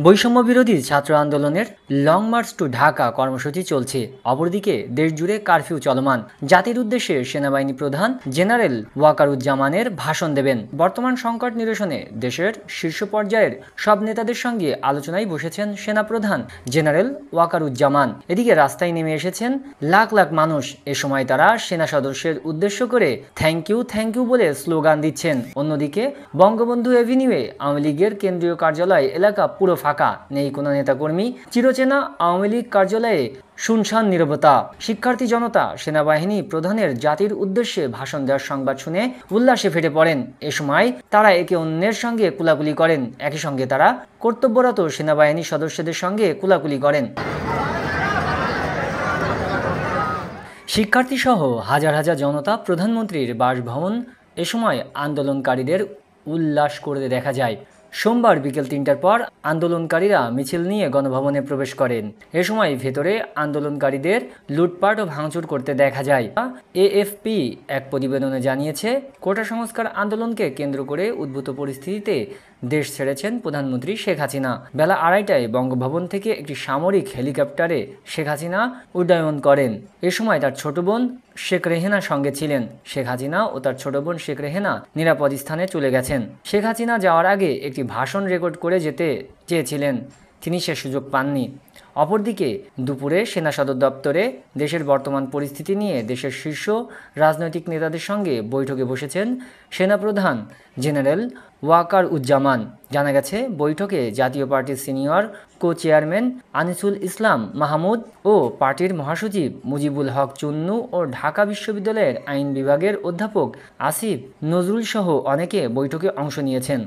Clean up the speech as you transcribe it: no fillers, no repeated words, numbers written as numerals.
বৈষম্য বিরোধী ছাত্র আন্দোলনের লং মার্চ টু ঢাকা কর্মসূচি চলছে। অপরদিকে দেশজুড়ে কারফিউ চলমান। জাতির উদ্দেশ্যে সেনাবাহিনী প্রধান জেনারেল ওয়াকারুজ্জামানের ভাষণ দেবেন। বর্তমান সংকট নিরসনে দেশের শীর্ষ পর্যায়ের সব নেতাদের সঙ্গে আলোচনায় বসেছেন সেনাপ্রধান জেনারেল ওয়াকারুজ্জামান। এদিকে রাস্তায় নেমে এসেছেন লাখ লাখ মানুষ। এ সময় তারা সেনা সদস্যের উদ্দেশ্য করে থ্যাংক ইউ বলে স্লোগান দিচ্ছেন। অন্যদিকে বঙ্গবন্ধু এভিনিউয়ে আওয়ামী লীগের কেন্দ্রীয় কার্যালয় এলাকা পুরো ফাঁকা, নেই কোনো নেতাকর্মী। চিরচেনা আওয়ামী লীগ কার্যালয়ে শুনশান নীরবতা। শিক্ষার্থী জনতা সেনাবাহিনী প্রধানের জাতির উদ্দেশ্যে ভাষণ দেওয়ার সংবাদ শুনে উল্লাসে ফেটে পড়েন। এ সময় তারা একে অন্যের সঙ্গে কুলাকুলি করেন। একই সঙ্গে তারা কর্তব্যরত সেনাবাহিনী সদস্যদের সঙ্গে কুলাকুলি করেন। শিক্ষার্থী সহ হাজার হাজার জনতা প্রধানমন্ত্রীর বাসভবন এ সময় আন্দোলনকারীদের উল্লাস করতে দেখা যায়। সোমবার বিকেল ৩টার পর আন্দোলনকারীরা মিছিল নিয়ে গণভবনে প্রবেশ করেন। এ সময় ভেতরে আন্দোলনকারীদের লুটপাট ও ভাঙচুর করতে দেখা যায়। এএফপি এক প্রতিবেদনে জানিয়েছে, কোটা সংস্কার আন্দোলনকে কেন্দ্র করে উদ্ভূত পরিস্থিতিতে দেশ ছেড়েছেন প্রধানমন্ত্রী শেখ হাসিনা। বেলা ২:৩০টায় বঙ্গভবন থেকে একটি সামরিক হেলিকপ্টারে শেখ হাসিনা উড্ডয়ন করেন। এ সময় তার ছোট বোন শেখ রেহেনা সঙ্গে ছিলেন। শেখ হাসিনা ও তার ছোট বোন শেখ রেহেনা নিরাপদ স্থানে চলে গেছেন। শেখ হাসিনা যাওয়ার আগে একটি ভাষণ রেকর্ড করে যেতে চেয়েছিলেন, তিনি সে সুযোগ পাননি। অপরদিকে দুপুরে সেনা সদর দপ্তরে দেশের বর্তমান পরিস্থিতি নিয়ে দেশের শীর্ষ রাজনৈতিক নেতাদের সঙ্গে বৈঠকে বসেছেন সেনাপ্রধান জেনারেল ওয়াকারুজ্জামান। জানা গেছে, বৈঠকে জাতীয় পার্টির সিনিয়র কো চেয়ারম্যান আনিসুল ইসলাম মাহমুদ ও পার্টির মহাসচিব মুজিবুল হক চুন্নু ও ঢাকা বিশ্ববিদ্যালয়ের আইন বিভাগের অধ্যাপক আসিফ নজরুল সহ অনেকে বৈঠকে অংশ নিয়েছেন।